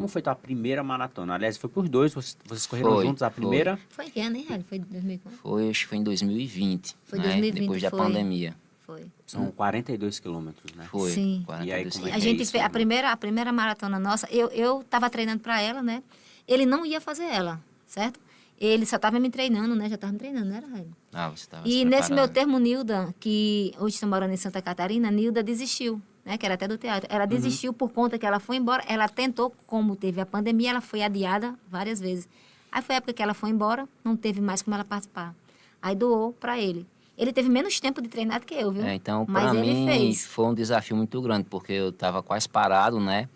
como foi tua primeira maratona? Aliás, foi por dois, vocês correram juntos a primeira? Foi que ano, hein, Hélio? Foi 2004? Foi, acho que foi em 2020, Foi né? 2020, Depois da foi. pandemia. Foi. São 42 quilômetros, né? Foi, Sim. 42 E aí, como é A que gente isso, fez irmão? a primeira maratona nossa, eu tava treinando para ela, né? Ele não ia fazer ela, certo? Ele só tava me treinando, né? Já tava me treinando, não era, Hélio? Ah, você estava E nesse meu termo, Nilda, que hoje está morando em Santa Catarina, Nilda desistiu, né? Que era até do teatro. Ela desistiu por conta que ela foi embora. Ela tentou, como teve a pandemia, ela foi adiada várias vezes. Aí foi a época que ela foi embora, não teve mais como ela participar. Aí doou para ele. Ele teve menos tempo de treinar do que eu, viu? Então, Mas para ele mim, fez. foi um desafio muito grande, porque eu estava quase parado, né?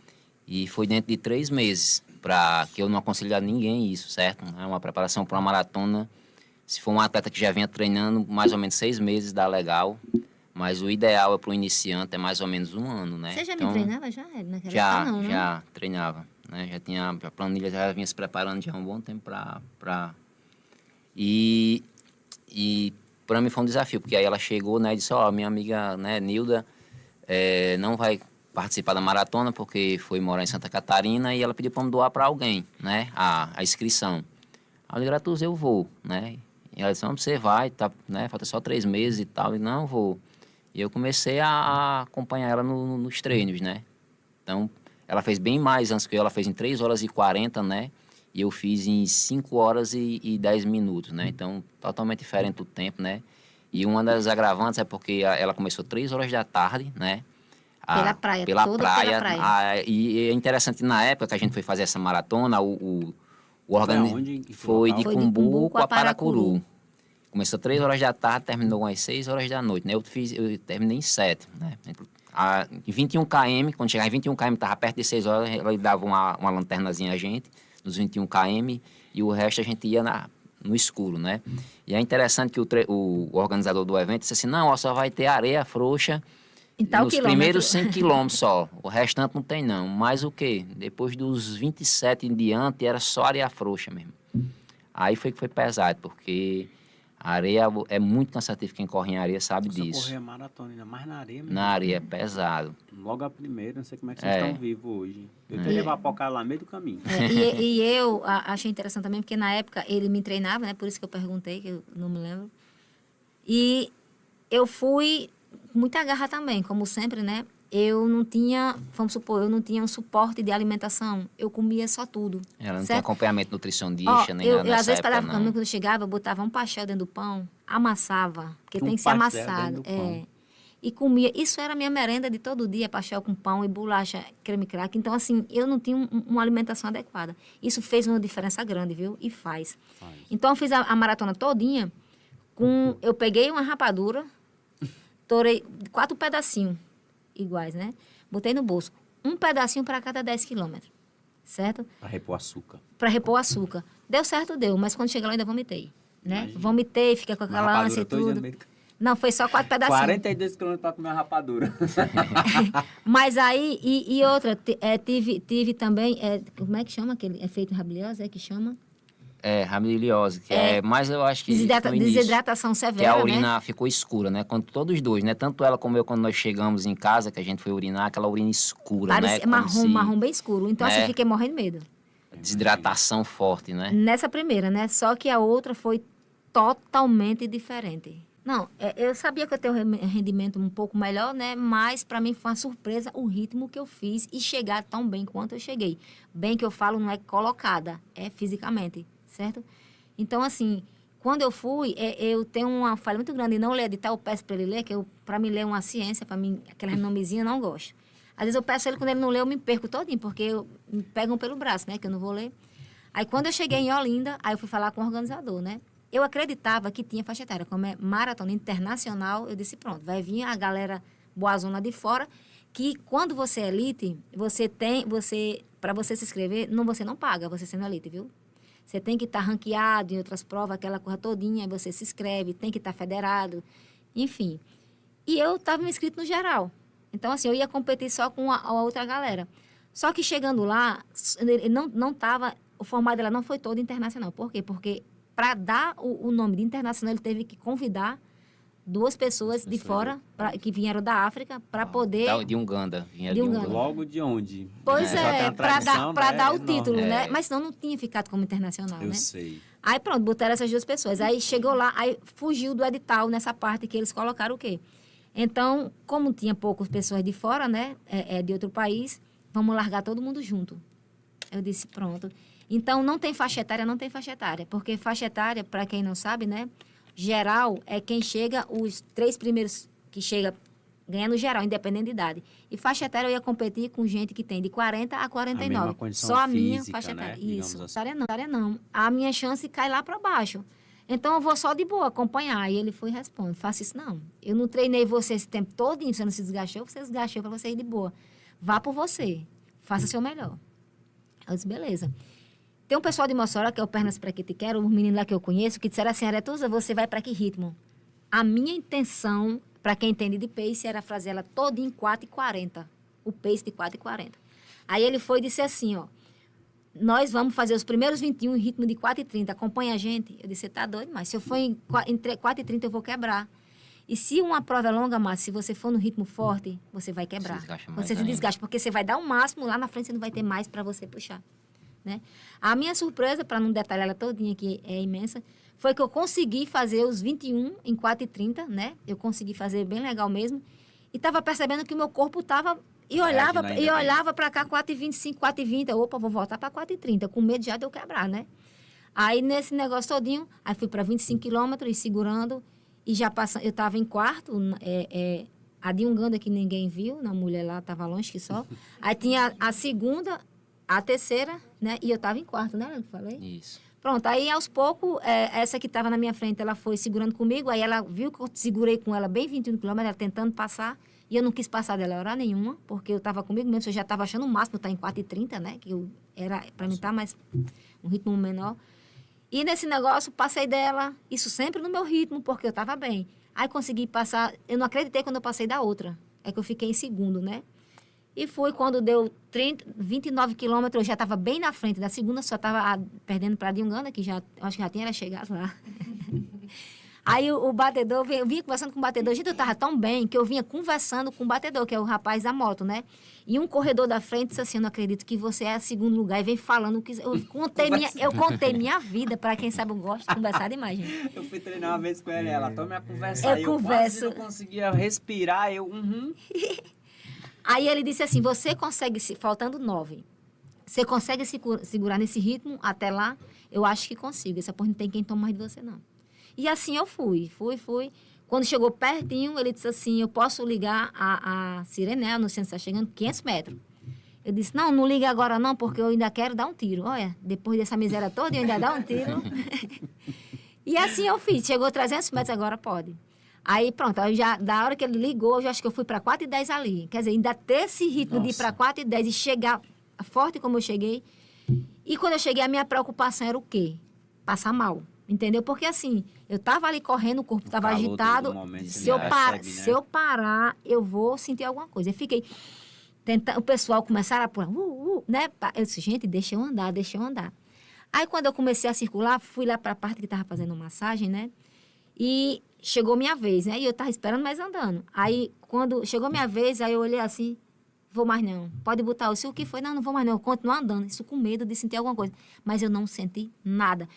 E foi dentro de 3 meses, para que eu não aconselho a ninguém isso, certo? É uma preparação para uma maratona. Se for um atleta que já vinha treinando, mais ou menos 6 meses dá legal. Mas o ideal é para o iniciante é mais ou menos 1 ano, né? Você já me Então, treinava já, Hélio, naquela Já, época? Não, né? já treinava, né? Já tinha a planilha, já vinha se preparando já há um bom tempo para... E para mim foi um desafio, porque aí ela chegou, né, e disse, ó, minha amiga, né, Nilda, não vai participar da maratona porque foi morar em Santa Catarina e ela pediu para me doar para alguém, né, a inscrição. Aí eu disse, Gratus, eu vou, né? E ela disse, não, você vai, tá, né, falta só 3 meses e tal, e não, vou. E eu comecei a acompanhar ela nos treinos, né? Então, ela fez bem mais antes que eu, ela fez em 3 horas e 40, né? E eu fiz em 5 horas e 10 minutos, né? Então, totalmente diferente o tempo, né? E uma das agravantes é porque ela começou 3 horas da tarde, né? Pela praia, Pela toda praia. pela praia. E é interessante, na época que a gente foi fazer essa maratona, o Foi aonde? Em que foi local? de Foi de Cumbuco Cumbuco a Paracuru. Paracuru. Começou 3 horas da tarde, terminou às 6 horas da noite, né? Eu terminei em 7, né? Em 21 km, quando chegava em 21 km, estava perto de 6 horas, ele dava uma lanternazinha a gente, nos 21 km, e o resto a gente ia no escuro, né? E é interessante que o organizador do evento disse assim, não, ó, só vai ter areia frouxa Em tal nos quilômetro. primeiros 5 quilômetros só, o restante não tem não. Mas o quê? Depois dos 27 em diante, era só areia frouxa mesmo. Aí foi que foi pesado, porque a areia é muito cansativo, quem corre em areia sabe Você disso. correr a maratona, ainda mais na areia, meu Na irmão. areia é pesado. Logo a primeira, não sei como é que vocês estão vivos hoje. Eu teria levar a lá no meio do caminho. E eu achei interessante também, porque na época ele me treinava, né? Por isso que eu perguntei, que eu não me lembro. E eu fui com muita garra também, como sempre, né? Eu não tinha, vamos supor, eu não tinha um suporte de alimentação. Eu comia só tudo. Ela não tem certo? acompanhamento nutricionista, nem eu, nada eu, às nessa vezes, época, para não. quando eu chegava, eu botava um pastel dentro do pão, amassava, porque tem que ser pastel amassado. dentro do pão. E comia. Isso era a minha merenda de todo dia, pastel com pão e bolacha, creme crack. Então, assim, eu não tinha uma alimentação adequada. Isso fez uma diferença grande, viu? E faz. Então, eu fiz a maratona todinha eu peguei uma rapadura, torei 4 pedacinhos iguais, né? Botei no bolso. Um pedacinho para cada 10 quilômetros, certo? Para repor açúcar. Para repor açúcar. Deu certo, deu, mas quando cheguei lá eu ainda vomitei, né? Imagina. Vomitei, fiquei com Uma aquela ânsia rapadura e todinha no tudo. meio do... Não, foi só 4 pedacinhos. 42 quilômetros para comer uma rapadura. Mas aí, e outra, tive também, como é que chama aquele efeito rabilhoso, é que chama? Rabiliose, mas eu acho que no início, Desidratação que severa, a urina né? ficou escura, né? Quando todos os dois, né? Tanto ela como eu, quando nós chegamos em casa, que a gente foi urinar, aquela urina escura, Parecia né? Como marrom bem escuro. Então, assim, né? eu fiquei morrendo de medo. Desidratação forte, né? Nessa primeira, né? Só que a outra foi totalmente diferente. Não, eu sabia que eu tenho um rendimento um pouco melhor, né? Mas para mim foi uma surpresa o ritmo que eu fiz e chegar tão bem quanto eu cheguei. Bem que eu falo, não é colocada, é fisicamente, certo? Então, assim, quando eu fui, eu tenho uma falha muito grande em não ler edital, eu peço para ele ler, que para mim ler uma ciência, para mim, aquela nomezinha, eu não gosto. Às vezes eu peço ele, quando ele não lê, eu me perco todinho, porque me pegam pelo braço, né? Que eu não vou ler. Aí, quando eu cheguei em Olinda, aí eu fui falar com o organizador, né? Eu acreditava que tinha faixa etária. Como é maratona internacional, eu disse, pronto, vai vir a galera boazona de fora, que quando você é elite, para você se inscrever, você não paga, você sendo elite, viu? Você tem que estar ranqueado em outras provas, aquela coisa todinha, aí você se inscreve, tem que estar federado, enfim. E eu estava me inscrito no geral. Então, assim, eu ia competir só com a outra galera. Só que chegando lá, ele não estava, o formato dela não foi todo internacional. Por quê? Porque para dar o nome de internacional, ele teve que convidar 2 pessoas de fora, que vieram da África, para poder... De Uganda. Vieram De de Uganda. Uganda. Logo de onde? Pois é, para dar o título, enorme. né? Mas senão não tinha ficado como internacional, Eu né? sei. Aí pronto, botaram essas 2 pessoas. Aí chegou lá, aí fugiu do edital nessa parte que eles colocaram o quê? Então, como tinha poucas pessoas de fora, né? De outro país, vamos largar todo mundo junto. Eu disse, pronto. Então, não tem faixa etária, porque faixa etária, para quem não sabe, né? Geral é quem chega, os 3 primeiros que chega ganhando geral, independente de idade. E faixa etária eu ia competir com gente que tem de 40 a 49. A mesma condição Só a minha física, faixa né? etária. Digamos Isso. assim. Etária não. A minha chance cai lá para baixo. Então, eu vou só de boa acompanhar. E ele foi e responde, faça isso não. Eu não treinei você esse tempo todo, você não se desgastou, você desgastou para você ir de boa. Vá por você. Faça seu melhor. Eu disse, beleza. Tem um pessoal de Mossoró, que é o Pernas Pra Que Te Quero, um menino lá que eu conheço, que disseram assim, Aretusa, você vai para que ritmo? A minha intenção, para quem entende de pace, era fazer ela toda em 4,40. O pace de 4,40. Aí ele foi e disse assim, ó, nós vamos fazer os primeiros 21 em ritmo de 4,30, acompanha a gente. Eu disse, você tá doido, mas se eu for em 4,30 eu vou quebrar. E se uma prova é longa, Márcio, se você for no ritmo forte, você vai quebrar. Você se desgasta, porque você vai dar o máximo, lá na frente você não vai ter mais para você puxar. Né? A minha surpresa, para não detalhar ela todinha, que é imensa, foi que eu consegui fazer os 21 em 4,30, né? Eu consegui fazer bem legal mesmo. E estava percebendo que o meu corpo estava... E olhava para cá, 4,25, 4,20. Opa, vou voltar para 4,30, com medo já de eu quebrar, né? Aí, nesse negócio todinho, aí fui para 25 quilômetros, e segurando, e já passando... Eu estava em quarto, a de Uganda que ninguém viu, na mulher lá, estava longe que só. Aí tinha a segunda, a terceira, né? E eu estava em quarto, né? Eu falei? Isso. Pronto, aí aos poucos, essa que estava na minha frente, ela foi segurando comigo, aí ela viu que eu segurei com ela bem 21 quilômetros, ela tentando passar, e eu não quis passar dela hora nenhuma, porque eu estava comigo mesmo, eu já estava achando o máximo estar em 4,30, né? Que era para mim estar mais um ritmo menor. E nesse negócio, passei dela, isso sempre no meu ritmo, porque eu estava bem. Aí consegui passar, eu não acreditei quando eu passei da outra, é que eu fiquei em segundo, né? E fui, quando deu 29 quilômetros, eu já estava bem na frente da segunda, só estava perdendo para a de Uganda, que já, acho que já tinha chegado lá. Aí o batedor, eu vinha conversando com o batedor, gente, eu estava tão bem que eu vinha conversando com o batedor, que é o rapaz da moto, né? E um corredor da frente disse assim, eu não acredito que você é segundo lugar, e vem falando que eu contei minha vida, para quem sabe eu gosto de conversar demais, gente. Eu fui treinar uma vez com ela tome a conversa. Eu converso. Quase não conseguia respirar, Aí ele disse assim, você consegue, faltando 9, você consegue segurar nesse ritmo até lá? Eu acho que consigo, essa porra não tem quem toma mais de você, não. E assim eu fui. Quando chegou pertinho, ele disse assim, eu posso ligar a sirene, no centro está chegando 500 metros. Eu disse, não liga agora não, porque eu ainda quero dar um tiro. Olha, depois dessa miséria toda, eu ainda dar um tiro. E assim eu fiz, chegou 300 metros, agora pode. Aí pronto, aí já, da hora que ele ligou, eu já acho que eu fui para 4,10 ali. Quer dizer, ainda ter esse ritmo de ir para 4,10 e chegar forte como eu cheguei. E quando eu cheguei, a minha preocupação era o quê? Passar mal. Entendeu? Porque assim, eu estava ali correndo, o corpo estava agitado. Se eu parar, eu vou sentir alguma coisa. Eu fiquei tentando, o pessoal começaram a pular, né? Eu disse, gente, deixa eu andar. Aí quando eu comecei a circular, fui lá para a parte que estava fazendo massagem, né? E chegou minha vez, né? E eu estava esperando, mas andando. Aí quando chegou minha vez, aí eu olhei assim, vou mais não. Pode botar o que foi? Não vou mais não. Eu continuo andando, isso com medo de sentir alguma coisa. Mas eu não senti nada.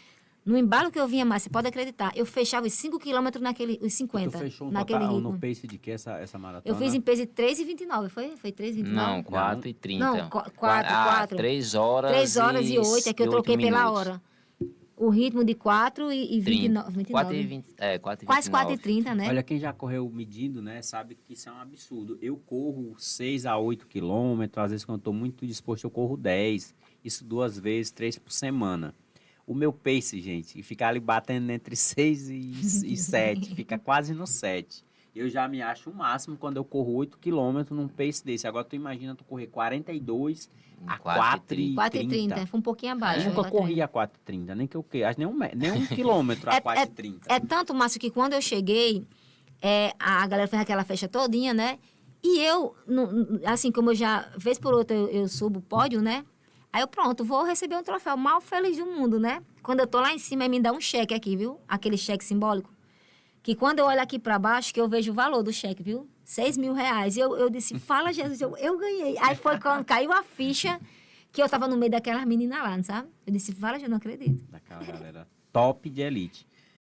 No embalo que eu vinha mais, você pode acreditar, eu fechava os 5 quilômetros os 50. Tu fechou naquele ritmo. No pace de que essa maratona? Eu fiz em pace 3,29, foi 3,29? Não, 4,30. Não, 4. 3 horas 3 horas e 8, é que eu troquei pela minutos. hora. O ritmo de 4 e 29. 4,20, quase 4,30, né? Olha, quem já correu medindo, né, sabe que isso é um absurdo. Eu corro 6 a 8 quilômetros, às vezes quando eu estou muito disposto eu corro 10. Isso 2 vezes, 3 por semana. O meu pace, gente, fica ali batendo entre 6 e 7, fica quase no 7. Eu já me acho o máximo quando eu corro 8 quilômetros num pace desse. Agora tu imagina tu correr 42 a 4,30. 4,30, foi um pouquinho abaixo. Eu nunca corri a 4,30, nem que eu queira, nem um quilômetro a 4,30. É tanto, Márcio, que quando eu cheguei, a galera fez aquela festa todinha, né? E eu, assim, como eu já, vez por outra, eu subo o pódio, né? Aí eu, pronto, vou receber um troféu, mal feliz do mundo, né? Quando eu tô lá em cima, aí me dá um cheque aqui, viu? Aquele cheque simbólico. que quando eu olho aqui para baixo, que eu vejo o valor do cheque, viu? 6 mil reais. Eu disse, fala, Jesus, eu ganhei. Aí foi quando caiu a ficha que eu tava no meio daquelas meninas lá, não sabe? Eu disse, fala, eu não acredito. Daquela galera top de elite.